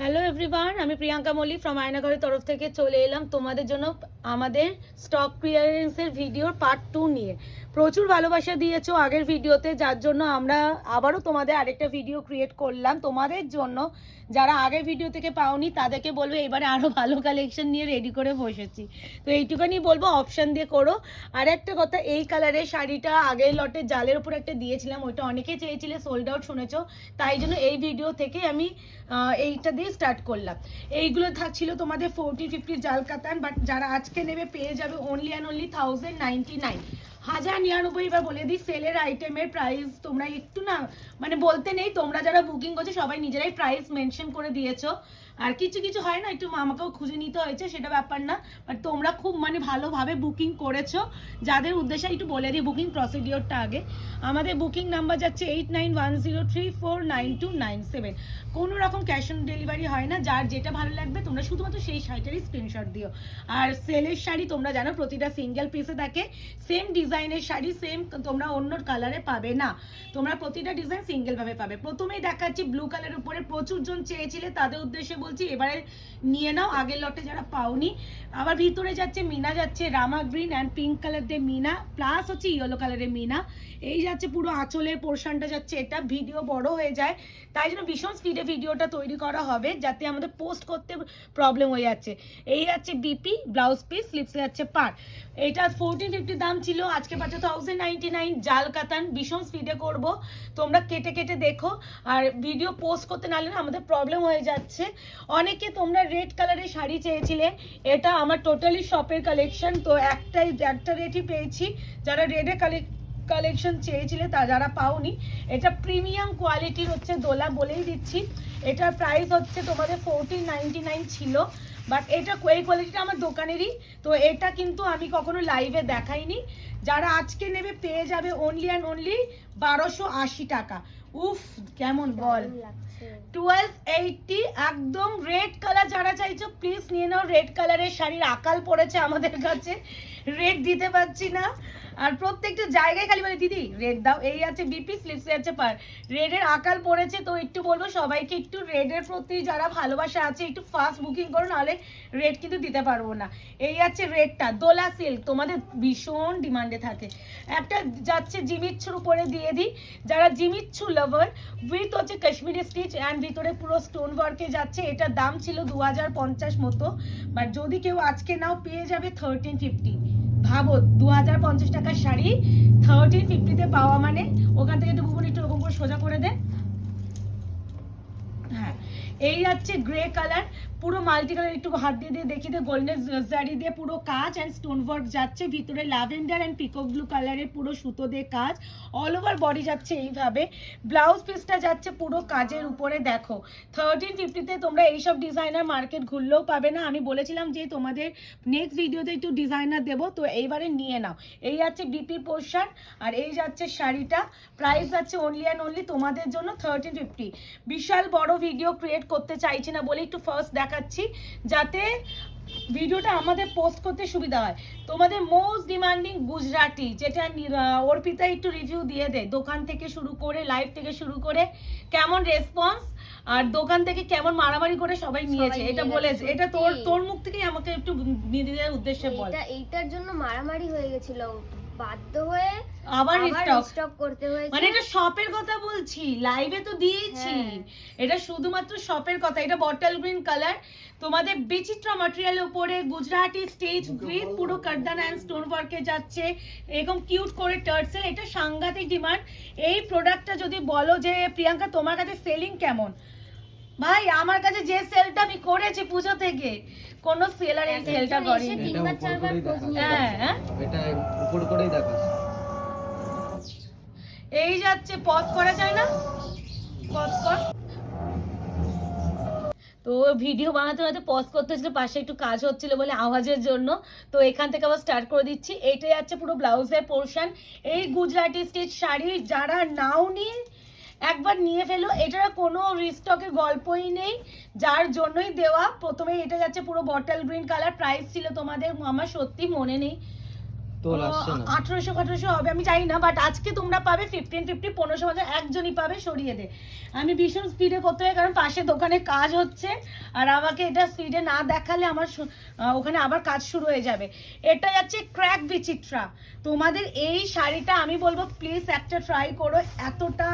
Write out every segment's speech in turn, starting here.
Hello everyone, আমি Priyanka Mallick from আয়নাঘরের তরফ থেকে চলে এলাম তোমাদের জন্য আমাদের স্টক ক্লিয়ারেন্সের ভিডিওর পার্ট 2 নিয়ে। প্রচুর ভালোবাসা দিয়েছো আগের ভিডিওতে, যার জন্য আমরা আবারও তোমাদের আরেকটা ভিডিও ক্রিয়েট করলাম তোমাদের জন্য। যারা আগের ভিডিও থেকে পাওনি তাদেরকে বলবো এবারে আরও ভালো কালেকশন নিয়ে রেডি করে বসেছি, তো এইটুখানি বলবো অপশান দিয়ে করো। আর একটা কথা, এই কালারের শাড়িটা আগের লটে জালের উপর একটা দিয়েছিলাম, ওইটা অনেকেই চেয়েছিলে, সোল্ড আউট শুনেছো, তাই জন্য এই ভিডিও থেকে আমি এইটা দিয়ে স্টার্ট করলাম। এইগুলো থাকছিল তোমাদের 40-50 জাল কাতান, বাট যারা আজকে নেবে পেয়ে যাবে অনলি অ্যান্ড অনলি 1099, 1099। এবার বলে দিই সেলের আইটেমের প্রাইস তোমরা একটু না মানে বলতে নেই, তোমরা যারা বুকিং করছো সবাই নিজেরাই প্রাইস মেনশন করে দিয়েছো। আর কিছু কিছু হয় না একটু আমাকেও খুঁজে নিতে হয়েছে, সেটা ব্যাপার না, বাট তোমরা খুব মানে ভালোভাবে বুকিং করেছো। যাদের উদ্দেশ্যে একটু বলে দিই বুকিং প্রসিডিওরটা আগে। আমাদের বুকিং নাম্বার যাচ্ছে 8910349297। কোনো রকম ক্যাশ অন ডেলিভারি হয় না, যার যেটা ভালো লাগবে তোমরা শুধুমাত্র সেই শাড়িটারই স্ক্রিনশট দিও। আর সেলের শাড়ি তোমরা জানো প্রতিটা সিঙ্গেল পিসে থাকে, সেম ডিজাইনের শাড়ি সেম তোমরা অন্য কালারে পাবে না, তোমরা প্রতিটা ডিজাইন সিঙ্গেলভাবে পাবে। প্রথমেই দেখাচ্ছি ব্লু কালারের উপরে, প্রচুর জন চেয়েছিলে তাদের উদ্দেশ্যে বলছি এবারে নিয়ে নাও, আগের লটে যারা পাওনি। আবার ভিতরে যাচ্ছে মিনা, যাচ্ছে রামা গ্রিন অ্যান্ড পিঙ্ক কালার দিয়ে মিনা, প্লাস হচ্ছে ইয়েলো কালারের মিনা। এই যাচ্ছে পুরো আঁচলের পোর্শনটা যাচ্ছে, এটা ভিডিও বড় হয়ে যায় তাই জন্য ভীষণ স্পিডে ভিডিওটা তৈরি করা হবে, যাতে আমাদের পোস্ট করতে প্রবলেম হয়ে যাচ্ছে। এই যাচ্ছে বিপি ব্লাউজ পিস, স্লিপসে যাচ্ছে পার। এটা 1450 দাম ছিল, আজকে পাচ্ছে 1099 জাল কাতান। ভীষণ স্পিডে করব, তোমরা কেটে কেটে দেখো। আর ভিডিও পোস্ট করতে নাহলে না আমাদের প্রবলেম হয়ে যাচ্ছে। অনেকে তোমরা রেড কালারের শাড়ি চেয়েছিলে, এটা আমার টোটালি শপের কালেকশন, তো একটা রেটই পেয়েছি। যারা রেডের কালেকশন চেয়েছিলে তা যারা পাওনি, এটা প্রিমিয়াম কোয়ালিটির হচ্ছে দোলা, বলেই দিচ্ছি। এটার প্রাইস হচ্ছে তোমাদের 1499 ছিল, বাট এটা এই কোয়ালিটিটা আমার দোকানেরই, তো এটা কিন্তু আমি কখনো লাইভে দেখাইনি। যারা আজকে নেবে পেয়ে যাবে অনলি অ্যান্ড অনলি 1280 টাকা। উফ কেমন বল, 1280 একদম রেড কালার। যারা চাইছো প্লিজ নিয়ে নাও, রেড কালারের শাড়ির আকাল পড়েছে আমাদের কাছে, রেড দিতে পারছি না। আর প্রত্যেকটা জায়গায় খালি বলে দিদি রেড দাও। এই আছে বিপি, স্লিপসে আছে পার, রেডের আকাল পড়েছে। তো একটু বলবো সবাইকে একটু রেডের প্রতি যারা ভালোবাসা আছে একটু ফাস্ট বুকিং করো, নাহলে রেড কিন্তু দিতে পারবো না। এই আছে রেডটা, দোলা সিল্ক তোমাদের ভীষণ ডিমান্ডে থাকে। একটা যাচ্ছে জিমিচ্ছুর উপরে দিয়ে দিই, যারা জিমিচ্ছু লাভার, উইথ হচ্ছে কাশ্মীরি স্টিচ অ্যান্ড ভিতরে পুরো স্টোন ওয়ার্কে যাচ্ছে। এটার দাম ছিল 2050 মতো, বাট যদি কেউ আজকে নাও পেয়ে যাবে 1350। ভাবো 2050 টাকার শাড়ি 1350-তে পাওয়া মানে, ওখান থেকে একটু একটু ওরকম করে সোজা করে দেন। হ্যাঁ, এই যাচ্ছে গ্রে কালার, পুরো মাল্টি কালার, একটু হাত দিয়ে দিয়ে দেখিয়ে দিয়ে গোল্ডেন জারি দিয়ে পুরো কাজ অ্যান্ড স্টোন ওয়ার্ক যাচ্ছে। ভিতরে ল্যাভেন্ডার অ্যান্ড পিকক ব্লু কালারের পুরো সুতো দিয়ে কাজ, অল ওভার বডি যাচ্ছে এইভাবে। ব্লাউজ পিসটা যাচ্ছে পুরো কাজের উপরে। দেখো 1350-তে তোমরা এইসব ডিজাইনার মার্কেট ঘুরলেও পাবে না। আমি বলেছিলাম যে তোমাদের নেক্সট ভিডিওতে একটু ডিজাইনার দেবো, তো এইবারে নিয়ে নাও। এই যাচ্ছে বিপি পোর্শন, আর এই যাচ্ছে শাড়িটা, প্রাইস যাচ্ছে অনলি অ্যান্ড অনলি তোমাদের জন্য 1350। বিশাল বড় ভিডিও ক্রিয়েট করতে চাইছি না বলে একটু ফার্স্ট দেখাচ্ছি, যাতে ভিডিওটা আমাদের পোস্ট করতে সুবিধা হয়। তোমাদের মোস্ট ডিমান্ডিং গুজরাটি, যেটা অর্পিতা একটু রিভিউ দিয়ে দেয়, দোকান থেকে শুরু করে লাইভ থেকে শুরু করে কেমন রেসপন্স, আর দোকান থেকে কেমন মারামারি করে সবাই নিয়েছে, এটা বলেছে। এটা তোর মুখ থেকেই আমাকে একটু নিজেদের উদ্দেশ্যে বল। এইটার জন্য মারামারি হয়ে গেছিল, বাধ্য হয়ে আবার স্টক করতে হয়েছে। মানে এটা শপের কথা বলছি, লাইভে তো দিয়েছি। এটা শুধুমাত্র শপের কথা। এটা বটল গ্রিন কালার, তোমাদের বিচিত্র ম্যাটেরিয়ালের উপরে গুজরাটি স্টেজ উইথ পুরো কারদানা এন্ড স্টোন ওয়ার্কে যাচ্ছে, এরকম কিউট করে টার্সেল। এটা সাংঘাতিক ডিমান্ড। এই প্রোডাক্টটা যদি বলো যে প্রিয়াঙ্কা তোমার কাছে সেলিং কেমন, ভাই আমার কাছে যে সেলটা আমি করেছি পুজো থেকে, কোন সেলার এই সেলটা করেনি। হ্যাঁ, এটা উপর করেই দেখাস। এই যাচ্ছে, পজ করা যায় না, পজ কর। তো ভিডিও বানাতে বানাতে পজ করতে হচ্ছিল, পাশে একটু কাজ হচ্ছিল বলে আওয়াজের জন্য, তো এখান থেকে আবার স্টার্ট করে দিচ্ছি। এইটাই যাচ্ছে পুরো ব্লাউজের পোর্শন। এই গুজরাটি স্টিচ শাড়ি যারা নাও নিয়ে একবার নিয়ে ফেলো, এটার কোনো রিস্টকের গল্পই নেই, যার জন্যই দেওয়া। প্রথমে এটা যাচ্ছে পুরো বটল গ্রিন কালার, প্রাইস ছিল তোমাদের আমার সত্যি মনে নেই তোল আসছে না। 1800 হবে আমি জানি না, বাট আজকে তোমরা পাবে 1550 1550 একজনই পাবে। সরিয়ে দে, আমি ভীষণ স্পিডে করতে হয় কারণ পাশে দোকানে কাজ হচ্ছে, আর আমাকে এটা স্পিডে না দেখালে আমার ওখানে আবার কাজ শুরু হয়ে যাবে। এটা যাচ্ছে ক্র্যাক বিচিত্রা। তোমাদের এই শাড়িটা আমি বলবো প্লিজ একটা ট্রাই করো, এতটা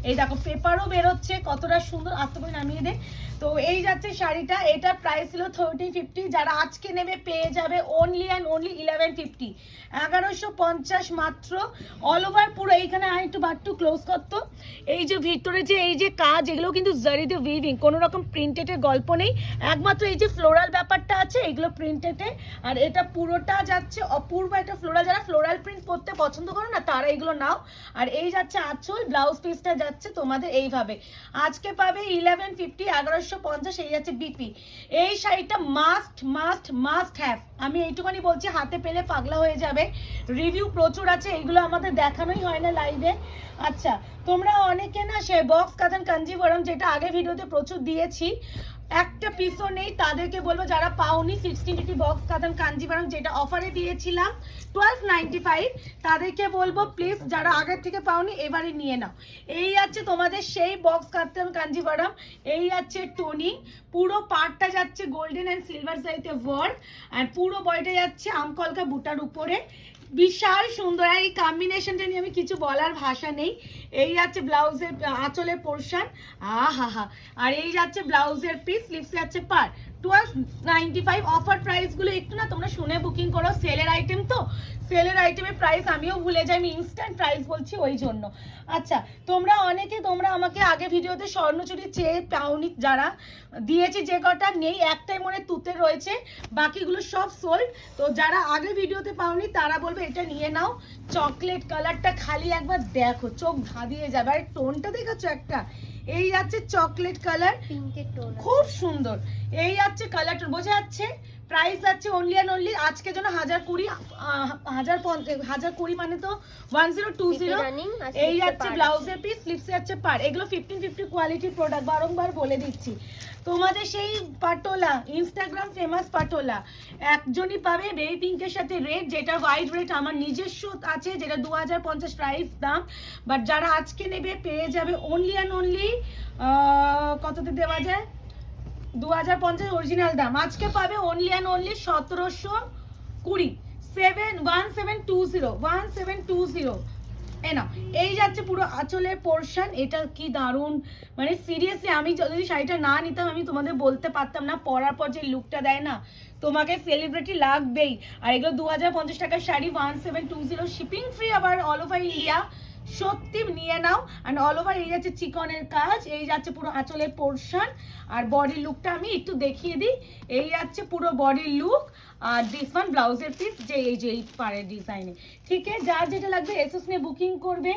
এই দেখো পেপারও বেরোচ্ছে, কতটা সুন্দর। আস্তে করে নামিয়ে দে। তো এই যাচ্ছে শাড়িটা, এটার প্রাইস ছিল 1350, যারা আজকে নেবে পেয়ে যাবে অনলি অ্যান্ড অনলি 1150, 1150 মাত্র। অল ওভার পুরো এইখানে আর একটু বাট্টু ক্লোজ করতো, এই যে ভিতরে যে এই যে কাজ, এগুলো কিন্তু জারিতে উইভিং, কোনো রকম প্রিন্টেডের গল্প নেই, একমাত্র এই যে ফ্লোরাল ব্যাপারটা আছে এইগুলো প্রিন্টেডে। আর এটা পুরোটা যাচ্ছে অপূর্ব একটা ফ্লোরাল, যারা ফ্লোরাল প্রিন্ট পরতে পছন্দ করো না তারা এইগুলো নাও। আর এই যাচ্ছে আঁচল, ব্লাউজ পিসটা যাচ্ছে তোমাদের এইভাবে। আজকে পাবে 1150, 1150। এই যাচ্ছে বিপি। এই শাড়িটা মাস্ট মাস্ট মাস্ট হ্যাভ, আমি এইটুখানি বলছি, হাতে পেলে পাগলা হয়ে যাবে। রিভিউ প্রচুর আছে, এইগুলো আমাদের দেখানোই হয় না লাইভে। আচ্ছা, তোমরা অনেকে না সে বক্স কাতান কাঞ্জিভরম, যেটা আগে ভিডিওতে প্রচুর দিয়েছি, একটা পিসও নেই, তাদেরকে বলবো যারা পাওনি 1650 বক্স কাতান কাঞ্জিভরম যেটা অফারে দিয়েছিলাম 1295, তাদেরকে বলবো প্লিজ যারা আগের থেকে পাওনি এবারে নিয়ে নাও। এই আছে তোমাদের সেই বক্স কাতান কাঞ্জিভরম। এই আছে টোনিং, পুরো পার্টটা যাচ্ছে গোল্ডেন অ্যান্ড সিলভার সাইতে ওয়ার্ক, আর পুরো বডিটা যাচ্ছে আমকলকা বুটার উপরে, বিশাল সুন্দর। আর এই কম্বিনেশনটা নিয়ে আমি কিছু বলার ভাষা নেই। এই যাচ্ছে ব্লাউজের আঁচলের পোর্শন, আহা, আর এই যাচ্ছে ব্লাউজের পিস, স্লিভস যাচ্ছে পার 1295। অফার প্রাইসগুলো একটু না তোমরা শুনে বুকিং করো, সেলের আইটেম তো, সেলের আইটেমের প্রাইস আমিও ভুলে যাই, আমি ইনস্ট্যান্ট প্রাইস বলছি ওই জন্য। আচ্ছা, তোমরা আমাকে আগে ভিডিওতে স্বর্ণচুরি চেয়ে পাওনি, যারা দিয়েছি যে কটা নেই, একটাই মনে তুতে রয়েছে, বাকিগুলো সব সোল্ড। তো যারা আগে ভিডিওতে পাওনি তারা বলবে এটা নিয়ে নাও। চকলেট কালারটা খালি একবার দেখো, চোখ ধাঁধিয়ে যাবে। আর টোনটা দেখেছো একটা, এই যাচ্ছে চকলেট কালার, পিঙ্কের টোন খুব সুন্দর। এই যাচ্ছে কালারটা, বোঝা যাচ্ছে। প্রাইস যাচ্ছে অনলি অ্যান্ড অনলি আজকের জন্য 1020, 1020 মানে তো 1020। এই যাচ্ছে ব্লাউজের পিস, স্লিভসে যাচ্ছে পার। এগুলো 1550 কোয়ালিটির প্রোডাক্ট, বারংবার বলে দিচ্ছি। তোমাদের সেই পাটোলা, ইনস্টাগ্রাম ফেমাস পাটোলা, একজনই পাবে বেবি পিঙ্কের সাথে রেড, যেটা হোয়াইট রেড আমার নিজস্ব আছে, যেটা 2050 প্রাইস দাম। বাট যারা আজকে নেবে পেয়ে যাবে অনলি অ্যান্ড অনলি, কততে দেওয়া যায়, 2050 অরিজিনাল দাম, আজকে পাবে অনলি অ্যান্ড অনলি 1720, 1720। এ না, এই যাচ্ছে পুরো আঁচলের পোর্শন, এটা কি দারুণ, মানে সিরিয়াসলি আমি যদি শাড়িটা না নিতাম আমি তোমাদের বলতে পারতাম না, পরার পর যে লুকটা দেয় না, তোমাকে সেলিব্রিটি লাগবেই। আর এগুলো 2050 টাকার শাড়ি, 1720, শিপিং ফ্রি, আবার অল ওভার ইন্ডিয়া। সত্যি নিয়ে নাও। আর অল ওভার এই যাচ্ছে চিকনের কাজ, এই যাচ্ছে পুরো আঁচলের পোর্শন। আর বডির লুকটা আমি একটু দেখিয়ে দিই, এই যাচ্ছে পুরো বডির লুক। আর দিস ওয়ান ব্লাউজের পিস, যে এই যে এই পাড়ের ডিজাইনে। ঠিক আছে, যার যেটা লাগবে এসএস নিয়ে বুকিং করবে।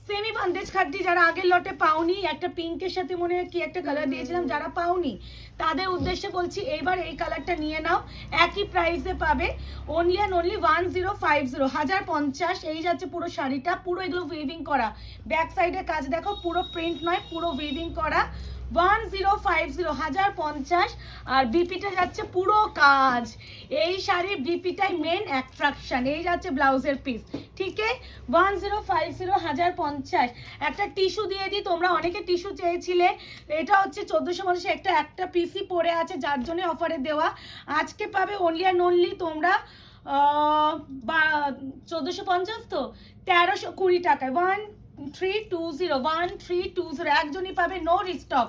সেমি বান্দেজ খাটটি যারা আগের লটে পাওনি, একটা পিঙ্কের সাথে মনে হয় কি একটা কালার দিয়েছিলাম, যারা পাওনি তাদের উদ্দেশ্যে বলছি এইবার এই কালারটা নিয়ে নাও, একই প্রাইসে পাবে অনলি অ্যান্ড অনলি 1050, 1050। এই যাচ্ছে পুরো শাড়িটা, পুরো এগুলো উইভিং করা, ব্যাক সাইডে কাজ দেখো, পুরো প্রিন্ট নয়, পুরো উইভিং করা, 1050, 1050। আর বিপিটা যাচ্ছে পুরো কাজ, এই শাড়ির বিপিটাই মেন অ্যাট্রাকশন। এই যাচ্ছে ব্লাউজের পিস, ঠিক আছে, 1050, 1050। একটা টিস্যু দিয়ে দিই, তোমরা অনেকে টিস্যু চেয়েছিলে, এটা হচ্ছে 1450, একটা পিসি পড়ে আছে, যার জন্য অফারে দেওয়া। আজকে পাবে অনলি অ্যান্ড অনলি তোমরা 1450, তো 1320 টাকায়, 1320, একজনই পাবে, নো রিস্টক।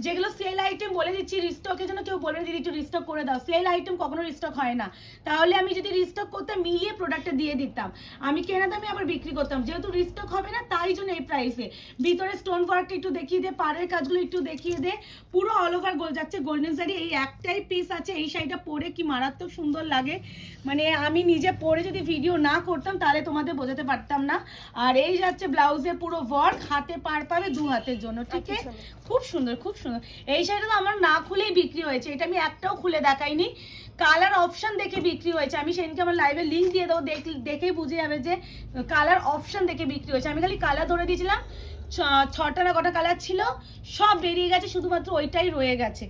যেগুলো সেল আইটেম বলে দিচ্ছি, রিস্টকের জন্য কেউ বলে দিদি একটু রিস্টক করে দাও, সেল আইটেম কখনো রিস্টক হয় না। তাহলে আমি যদি রিস্টক করতাম মিলিয়ে প্রোডাক্টটা দিয়ে দিতাম, আমি কেনা দামে আবার বিক্রি করতাম, যেহেতু রিস্টক হবে না তাই জন্য এই প্রাইসে। ভিতরে স্টোন ওয়ার্কটা একটু দেখিয়ে দে, পাড়ের কাজগুলো একটু দেখিয়ে দে, পুরো অল ওভার গোল যাচ্ছে গোল্ডেন শাড়ি। এই একটাই পিস আছে, এই শাড়িটা পরে কি মারাত্মক সুন্দর লাগে, মানে আমি নিজে পরে যদি ভিডিও না করতাম তাহলে তোমাদের বোঝাতে পারতাম না। আর এই যাচ্ছে ব্লাউজে পুরো ওয়ার্ক, হাতে পার পাবে, দু হাতের জন্য, ঠিক আছে, খুব সুন্দর খুব সুন্দর। এই শাড়িটা তো আমার না খুলেই বিক্রি হয়েছে, এটা আমি একটাও খুলে দেখাইনি, কালার অপশন দেখে বিক্রি হয়েছে। আমি সেদিনকে আমার লাইভে লিঙ্ক দিয়ে দেবো, দেখেই বুঝে যাবে যে কালার অপশন দেখে বিক্রি হয়েছে। আমি খালি কালার ধরে দিয়েছিলাম, 6টা না কটা কালার ছিল, সব বেরিয়ে গেছে, শুধুমাত্র ওইটাই রয়ে গেছে।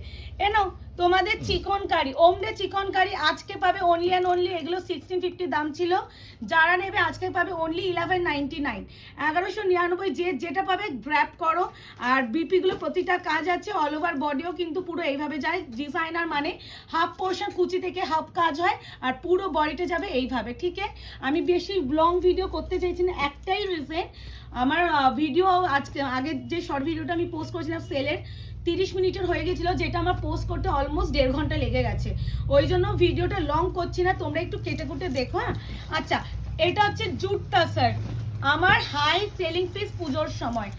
এনো তোমাদের চিকন কারি, ওমডে চিকন কারি আজকে পাবে অনলি অ্যান্ড অনলি, এগুলো 1650 দাম ছিল, যারা নেবে আজকে পাবে অনলি 1199, 1199। যে যেটা পাবে গ্র্যাব করো। আর বিপিগুলো প্রতিটা কাজ আছে, অল ওভার বডিও কিন্তু পুরো এইভাবে যায়, ডিজাইনার মানে হাফ পোর্শন কুচি থেকে হাফ কাজ হয়, আর পুরো বডিটা যাবে এইভাবে। ঠিক আছে, আমি বেশি লং ভিডিও করতে চাইছি না, একটাই রিজন, আমার ভিডিও আজকে আগের যে শর্ট ভিডিওটা আমি পোস্ট করেছিলাম সেলের 30 মিনিটের হয়ে গেছিলো, যেটা আমার পোস্ট করতে অলমোস্ট 1.5 ঘন্টা লেগে গেছে, ওই জন্য ভিডিওটা লং করছি না, তোমরা একটু কেটে কুটে দেখো। হ্যাঁ, আচ্ছা, এটা হচ্ছে জুট টাসার, আমার হাই সেলিং পিস পুজোর সময়,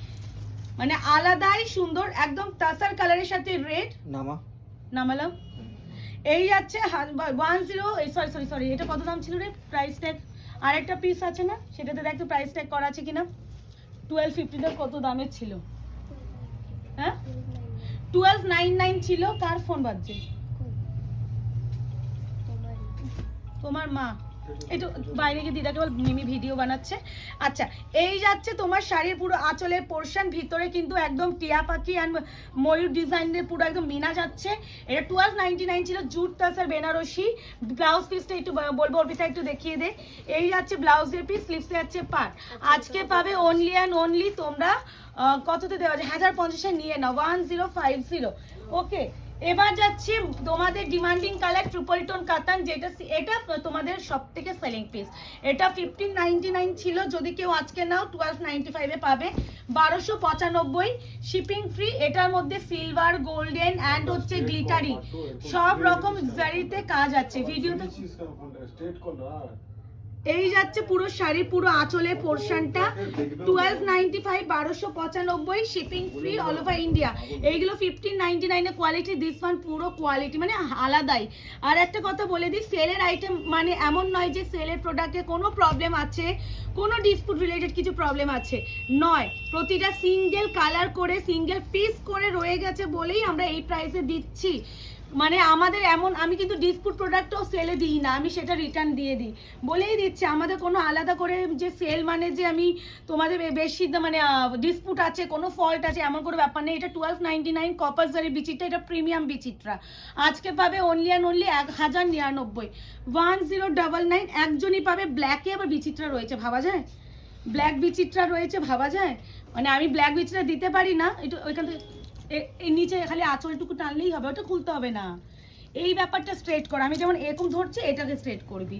মানে আলাদাই সুন্দর, একদম টাসার কালারের সাথে রেড নামালাম। এই যাচ্ছে 10, সরি এটা কত দাম ছিল রে, প্রাইস ট্যাগ আরেকটা পিস আছে না, সেটাতে দেখ তো প্রাইস ট্যাগ করা আছে কিনা। 1250 কত দামের ছিল? হ্যাঁ 1299 ছিল। কার ফোন বাজছে? তোমার মা। একটু বাইরে গিয়ে দিদাকে বল, মিমি ভিডিও বানাচ্ছে। আচ্ছা, এই যাচ্ছে তোমার শাড়ির পুরো আঁচলের পোর্শন, ভিতরে কিন্তু একদম টিয়া পাখি অ্যান্ড ময়ূর ডিজাইনের পুরো একদম মিনা যাচ্ছে। এটা 1299 ছিল, জুট টাসার বেনারসি। ব্লাউজ পিসটা একটু বলবো, অর্পিতা একটু দেখিয়ে দে। এই যাচ্ছে ব্লাউজের পিস, স্লিভসে যাচ্ছে পার। আজকে পাবে অনলি অ্যান্ড অনলি, তোমরা কততে দেওয়া যায়, 1050 নিয়ে নাও, 1050। ওকে, এবার যাচ্ছি তোমাদের ডিমান্ডিং কালার ট্রিপল টোন কাতান, যেটা এটা তোমাদের সব থেকে সেলিং পিস। এটা 1599 ছিল, যদি কেউ আজকে নাও 1295 পাবে, 1295 শিপিং ফ্রি। এটার মধ্যে সিলভার, গোল্ডেন অ্যান্ড হচ্ছে গ্লিটারি সব রকম জারিতে কাজ আছে। ভিডিওতে এই যাচ্ছে পুরো শাড়ি, পুরো আঁচলের পোর্শনটা 1295, 1295 shipping free all over India. এইগুলো 1599 এর কোয়ালিটি, দিস ওয়ান পুরো কোয়ালিটি মানে আলাদাই। আর একটা কথা বলে দিই, সেলের আইটেম মানে এমন নয় যে সেলের প্রোডাক্টে কোনো প্রবলেম আছে, কোনো ডিসপুট রিলেটেড কিছু প্রবলেম আছে নয়, প্রতিটা সিঙ্গেল কালার করে সিঙ্গেল পিস করে রয়ে গেছে বলেই আমরা এই প্রাইসে দিচ্ছি। মানে আমাদের এমন, আমি কিন্তু ডিসপুট প্রোডাক্টও সেলে দিই না, আমি সেটা রিটার্ন দিয়ে দিই বলেই দিচ্ছি। আমাদের কোনো আলাদা করে যে সেল মানে যে আমি তোমাদের বেশি মানে ডিসপুট আছে, কোনো ফল্ট আছে, এমন কোনো ব্যাপার নেই। এটা 1299 কপার জারি বিচিত্রা, এটা প্রিমিয়াম বিচিত্রা, আজকে পাবে অনলি অ্যান্ড অনলি 1099, 1099। একজনই পাবে। ব্ল্যাকে আবার বিচিত্রা রয়েছে, ভাবা যায়? ব্ল্যাক বিচিত্রা রয়েছে, ভাবা যায়? মানে আমি ব্ল্যাক বিচিত্রা দিতে পারি না, একটু ওইখান থেকে এর নিচে খালি আঁচলটুকু টানলেই হবে, ওটা খুলতে হবে না। এই ব্যাপারটা স্ট্রেট কর, আমি যেমন এরকম ধরছি, এটাকে স্ট্রেট করবি।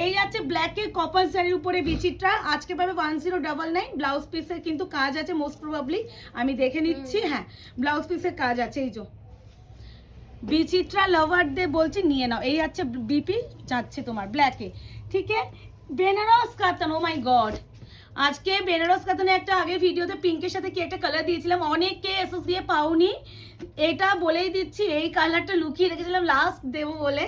এই যাচ্ছে ব্ল্যাকের কপার শাড়ির উপরে বিচিত্রা, আজকে পাবে 1099। ব্লাউজ পিসের কিন্তু কাজ আছে মোস্ট প্রবাবলি, আমি দেখে নিচ্ছি। হ্যাঁ, ব্লাউজ পিসের কাজ আছে। এই যে বিচিত্রা লাভারদের বলছি নিয়ে নাও। এই যাচ্ছে বিপি, যাচ্ছে তোমার ব্ল্যাকে। ঠিক আছে, বেনারস কাতান, ও মাই গড, আজকে বেনারস কাতানে একটা আগে ভিডিওতে পিঙ্কের সাথে কি একটা কালার দিয়েছিলাম, অনেককে এসএস দিয়ে পাওনি, এটা বলেই দিচ্ছি, এই কালারটা লুকিয়ে রেখেছিলাম লাস্ট দেবো বলে।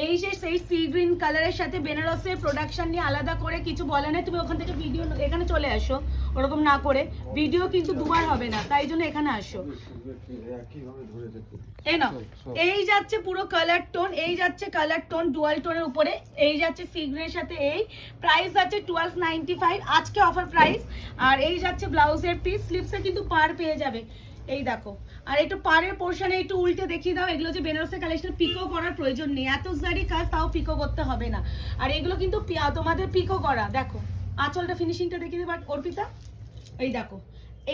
এই সেই সি গ্রিন কালারের সাথে বেনারসের প্রোডাকশন নিয়ে আলাদা করে কিছু বলে না, তুমি ওখান থেকে ভিডিও এখানে চলে আসো, ওরকম না করে ভিডিও কিন্তু দুবার হবে না, তাই জন্য এখানে আসো। এই না, এই যাচ্ছে পুরো কালার টোন, এই যাচ্ছে কালার টোন ডুয়াল টোনের উপরে, এই যাচ্ছে সি গ্রিনের সাথে। এই প্রাইস আছে 1295 আজকে অফার প্রাইস। আর এই যাচ্ছে ব্লাউজের পিস, স্লিভসে কিন্তু পার পেয়ে যাবে, এই দেখো। আর একটু পাড়ের পোর্শনে একটু উল্টে দেখিয়ে দাও, এগুলো যে বেনারসের কালেকশন, পিকো করার প্রয়োজন নেই, এত জারি কাজ তাও পিকো করতে হবে না। আর এগুলো কিন্তু তোমাদের পিকো করা, দেখো আঁচলটা ফিনিশিংটা দেখিয়ে দেবো অর্পিতা, এই দেখো,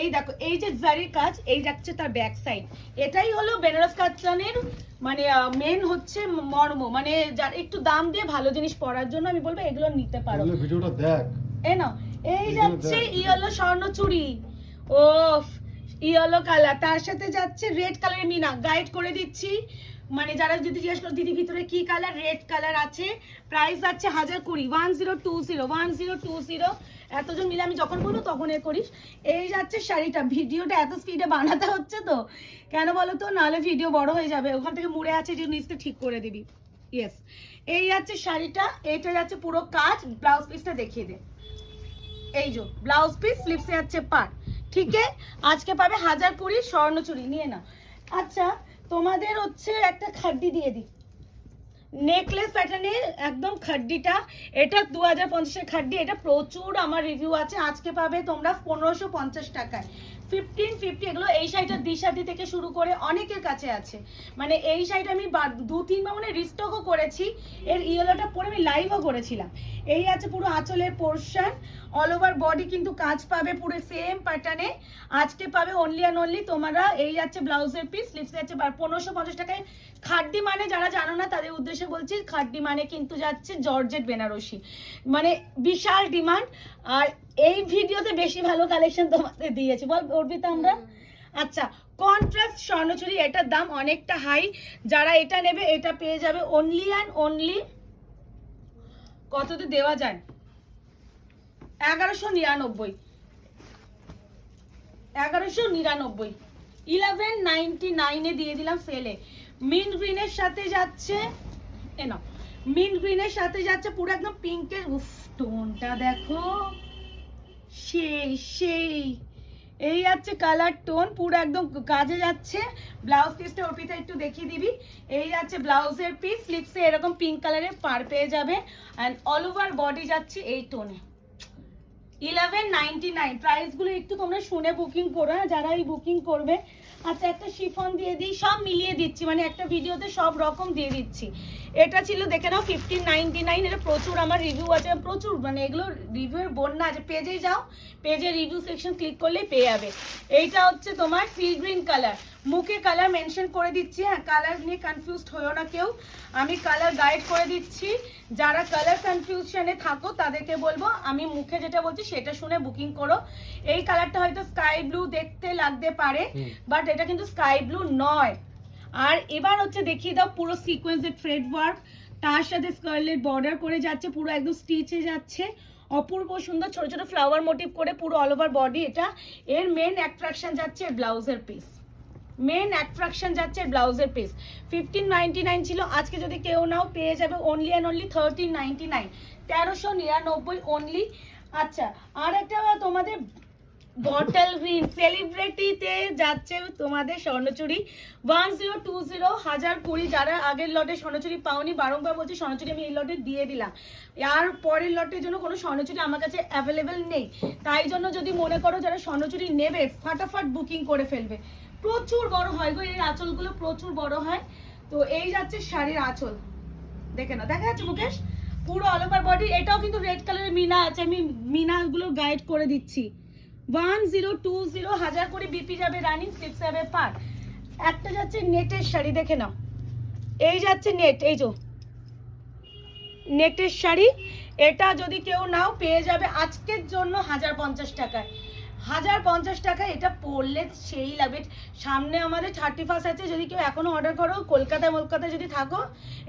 এই দেখো, এই যে জারির কাজ, এই যাচ্ছে তার ব্যাক সাইড। এটাই হলো বেনারস কাতানের মানে মেন হচ্ছে মর্ম, মানে যার একটু দাম দিয়ে ভালো জিনিস পরার জন্য আমি বলবো এগুলো নিতে পারো। ভিডিওটা দেখ, এই নাও, এই যাচ্ছে ইয়েলো স্বর্ণ চুড়ি, ও ইয়েলো কালার, তার সাথে যাচ্ছে রেড কালারের মিনা, গাইড করে দিচ্ছি। মানে যারা যদি জিজ্ঞেস করো দিদি ভিতরে কি কালার, রেড কালার আছে। প্রাইস যাচ্ছে 1020, 1020। এতজন মিলে আমি যখন বলবো তখন এ করিস। এই যাচ্ছে শাড়িটা, ভিডিওটা এত স্পিডে বানাতে হচ্ছে তো, কেন বলো তো, নাহলে ভিডিও বড় হয়ে যাবে। ওখান থেকে মুড়ে আছে যে নিচে ঠিক করে দিবি। ইয়েস, এই যাচ্ছে শাড়িটা, এটা যাচ্ছে পুরো কাজ। ব্লাউজ পিসটা দেখিয়ে দে, এই যে ব্লাউজ পিস, স্লিভসে যাচ্ছে পার। ঠিক আছে, আজকে পাবে 1020 স্বর্ণচুরি, নিয়ে না। আচ্ছা, তোমাদের হচ্ছে একটা খাড্ডি দিয়ে দিই, নেকলেস প্যাটার্নের একদম খাড্ডিটা, এটা 2050 খাড্ডি, এটা প্রচুর আমার রিভিউ আছে। আজকে পাবে তোমরা 1550 টাকায়, 1550 এগুলো এই শাড়িটা দিশাদি থেকে শুরু করে অনেকের কাছে আছে, মানে এই শাড়িটা আমি 2-3বার মানে রিস্টকও করেছি, এর ইয়েলোটা পরে আমি লাইভও করেছিলাম। এই আছে পুরো আঁচলের পোর্শন, অল ওভার বডি কিন্তু কাজ পাবে পুরো সেম প্যাটার্নে। আজকে পাবে অনলি অ্যান্ড অনলি তোমরা, এই যাচ্ছে ব্লাউজের পিস, স্লিভস যাচ্ছে 1550 টাকায়। খাড্ডি মানে যারা জানো না তাদের উদ্দেশ্যে বলছি, খাড্ডি মানে কিন্তু যাচ্ছে জর্জেট বেনারসি, মানে বিশাল ডিমান্ড। আর এই ভিডিওতে বেশি ভালো কালেকশন তোমাদের দিয়েছি বল অর্পিতা আমরা। আচ্ছা, কন্ট্রাস্ট স্বর্ণচুরি, এটার দাম অনেকটা হাই, যারা এটা নেবে এটা পেয়ে যাবে অনলি অ্যান্ড অনলি কততে দেওয়া যায় 1199, 1199 দিয়ে দিলাম সেলে। মিন্ট গ্রিনের সাথে যাচ্ছে, এ নাও, মিন্ট গ্রিনের সাথে যাচ্ছে পুরো একদম পিঙ্কের, উফ টোনটা দেখো সেই সেই, এই যাচ্ছে কালার টোন পুরো একদম কাজে যাচ্ছে। ব্লাউজ পিসটা অর্পিতা একটু দেখিয়ে দিবি, এই যাচ্ছে ব্লাউজের পিস, স্লিভসে এরকম পিঙ্ক কালারের পার পেয়ে যাবে, অ্যান্ড অল ওভার বডি যাচ্ছে এই টোনে। 1199 প্রাইসগুলো একটু তোমরা শুনে বুকিং করো, যারা এই বুকিং করবে। আচ্ছা, একটা শিফন দিয়ে দিই, সব মিলিয়ে দিচ্ছি, মানে একটা ভিডিওতে সব রকম দিয়ে দিচ্ছি। এটা ছিল দেখে নাও 1599, এটা প্রচুর আমার রিভিউ আছে, প্রচুর, মানে এগুলো রিভিউয়ের বন্যা আছে। পেজেই যাও, পেজে রিভিউ সেকশন ক্লিক করলেই পেয়ে যাবে। এইটা হচ্ছে তোমার সি গ্রিন কালার, মুখে কালার মেনশন করে দিচ্ছি, হ্যাঁ কালার নিয়ে কনফিউজড হয়েও না কেউ, আমি কালার গাইড করে দিচ্ছি। যারা কালার কনফিউশনে থাকো তাদেরকে বলবো আমি মুখে যেটা বলছি সেটা শুনে বুকিং করো। এই কালারটা হয়তো স্কাই ব্লু দেখতে লাগতে পারে, বাট এটা কিন্তু স্কাই ব্লু নয়। আর এবার হচ্ছে দেখিয়ে দাও পুরো সিকোয়েন্সের থ্রেড ওয়ার্ক, তার সাথে স্কার্লেট বর্ডার করে যাচ্ছে, পুরো একদম স্টিচে যাচ্ছে, অপূর্ব সুন্দর ছোট ছোট ফ্লাওয়ার মোটিভ করে পুরো অল ওভার বডি। এটা এর মেন অ্যাট্রাকশন যাচ্ছে ব্লাউজের পিস, মেন অ্যাট্রাকশন যাচ্ছে ব্লাউজের পিস। 1599 ছিল, আজকে যদি কেউ নাও পেয়ে যাবে অনলি অ্যান্ড অনলি 1399, 1399 অনলি। আচ্ছা, আর একটা তোমাদের বটল গ্রিন সেলিব্রিটিতে যাচ্ছে তোমাদের স্বর্ণচুরি 1020, 1020। যারা আগের লটে স্বর্ণচুরি পাওনি, বারংবার বলছি স্বর্ণচুরি আমি এই লটে দিয়ে দিলাম, আর পরের লটের জন্য কোনো স্বর্ণচুরি আমার কাছে অ্যাভেলেবেল নেই। তাই জন্য যদি মনে করো যারা স্বর্ণচুরি নেবে ফাটাফাট বুকিং করে ফেলবে। প্রচুর বড় হয় গো, এই আঁচলগুলো প্রচুর বড় হয়। তো এই যাচ্ছে শাড়ির আঁচল, দেখে না, দেখা যাচ্ছে মুকেশ, পুরো অল ওভার বডি। এটাও কিন্তু রেড কালারের মিনা আছে, আমি মিনাগুলো গাইড করে দিচ্ছি। 1020, 1000 করে বিপি যাবে, রানিং স্লিপস যাবে পার। একটা যাচ্ছে নেটের শাড়ি, দেখে নাও, এই যাচ্ছে নেট, এই যে নেটের শাড়ি, এটা যদি কেউ নাও পেয়ে যাবে আজকের জন্য 1050 টাকায়। 1050 টাকায় এটা পরলে সেই লাগবে। সামনে আমাদের 31 আছে, যদি কেউ এখনো অর্ডার করো, কলকাতায় যদি থাকো,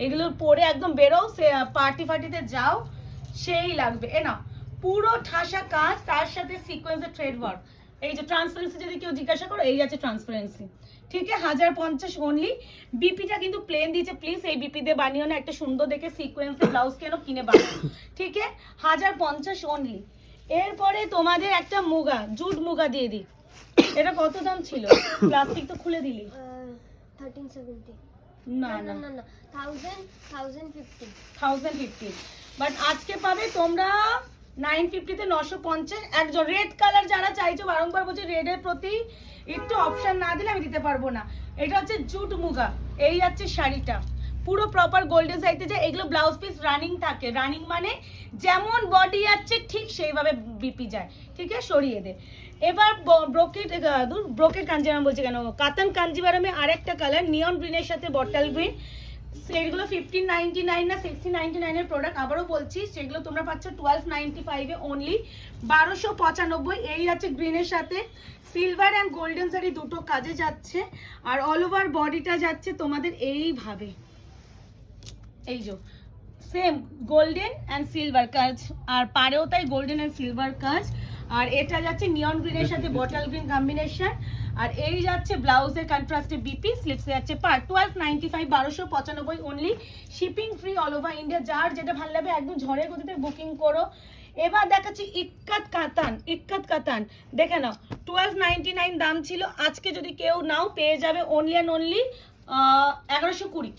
এগুলো পরে একদম বেরো, পার্টি ফার্টিতে যাও, সেই লাগবে। এ না পুরো ঠাসা কাজ, তার সাথে সিকোয়েন্সের থ্রেড ওয়ার্ক। এই যে ট্রান্সপারেন্সি যদি কেউ জিজ্ঞাসা করো, এই যাচ্ছে ট্রান্সপারেন্সি, ঠিক আছে 1050 অনলি। বিপিটা কিন্তু প্লেন দিয়েছে, প্লিজ এই বিপি দিয়ে বানিও না, একটা সুন্দর দেখে সিকোয়েন্সের ব্লাউজ কেন কিনে বানাও, ঠিক আছে 1050 অনলি। এরপরে তোমাদের একটা মুগা, জুট মুগা দিয়ে দিই। এটা কত দাম ছিল? প্লাস্টিক তো খুলে দিলি। 1370 না না না না 1050 1050, বাট আজকে পাবে তোমরা 950 তে 950। একজন রেড কালার যারা চাইছো, বারংবার বলছি রেডের প্রতি একটু অপশন না দিলে আমি দিতে পারবো না। এটা হচ্ছে জুট মুগা, এই যাচ্ছে শাড়িটা পুরো প্রপার গোল্ডেন সাইজে যায়। এগুলো ব্লাউজ পিস রানিং থাকে, রানিং মানে যেমন বডি যাচ্ছে ঠিক সেইভাবে বিপি যায়, ঠিক আছে সরিয়ে দে। এবার ব্রোকেট কাঞ্জিভারাম বলছে কেন, কাতান কাঞ্জিভারামে আরেকটা কালার নিয়ন গ্রিনের সাথে বটল গ্রিন। সেগুলো 1599 না 1699 এর প্রোডাক্ট, আবারও বলছি সেগুলো তোমরা পাচ্ছ 1295 এ অনলি, 1295। এই যাচ্ছে গ্রিনের সাথে সিলভার অ্যান্ড গোল্ডেন শাড়ি দুটো কাজে যাচ্ছে, আর অল ওভার বডিটা যাচ্ছে তোমাদের এইভাবে, এই যে সেম গোল্ডেন অ্যান্ড সিলভার কাজ, আর পাড়েও তাই গোল্ডেন অ্যান্ড সিলভার কাজ। আর এটা যাচ্ছে নিয়ন গ্রিনের সাথে বটল গ্রিন কম্বিনেশন, আর এই যাচ্ছে ব্লাউজের কন্ট্রাস্টে বিপি, স্লিপসে যাচ্ছে পার। 1295, 1295 only, shipping free all over India. যার যেটা ভালো লাগবে একদম ঝড়ের গতিতে বুকিং করো। এবার দেখাচ্ছি ইক্কাত কাতান, দেখে নাও 1299 দাম ছিল, আজকে যদি কেউ নাও পেয়ে যাবে অনলি অ্যান্ড অনলি 1120,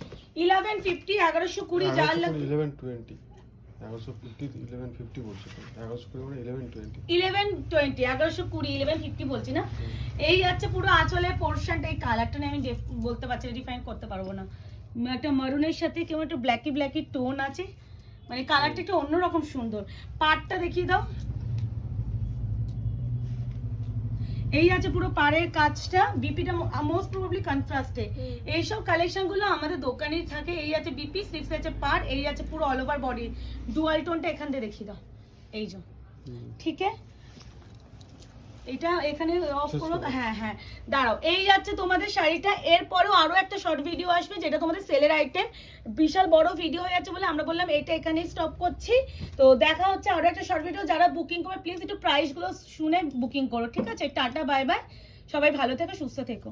1150, 1120। যার লাগবে 1150 1150 বলছে তো 1100 করে মানে 1120 1120 1120 1150 বলছি না। এই যাচ্ছে পুরো আঁচলের পোর্শনটা, এই কালারটা নিয়ে আমি বলতে পারছি না, ডিফাইন করতে পারবো না। একটা মারুনের সাথে কেমন একটা ব্ল্যাকি ব্ল্যাকি টোন আছে, মানে কালারটা একটু অন্যরকম সুন্দর। পাড়টা দেখিয়ে দাও। এই আছে পুরো পাড়ের কাজটা, বিপিটা মোস্ট প্রবাবলি কন্ট্রাস্টে। এইসব কালেকশন গুলো আমাদের দোকানেই থাকে। এই আছে বিপি, স্লিভস আছে পাড়, এই আছে পুরো অল ওভার বডি। ডুয়াল টোনটা এখান দিয়ে দেখিয়ে দাও, এই যে, ঠিক আছে এটা এখানে অফ করো। হ্যাঁ হ্যাঁ দাঁড়াও, এই যাচ্ছে তোমাদের শাড়িটা। এরপরেও আরো একটা শর্ট ভিডিও আসবে যেটা তোমাদের সেলের আইটেম, বিশাল বড় ভিডিও হয়ে যাচ্ছে বলে আমরা বললাম এটা এখানেই স্টপ করছি। তো দেখা হচ্ছে আরো একটা শর্ট ভিডিও। যারা বুকিং করবে প্লিজ একটু প্রাইসগুলো শুনে বুকিং করো, ঠিক আছে? টাটা, বাই বাই, সবাই ভালো থেকো, সুস্থ থেকো।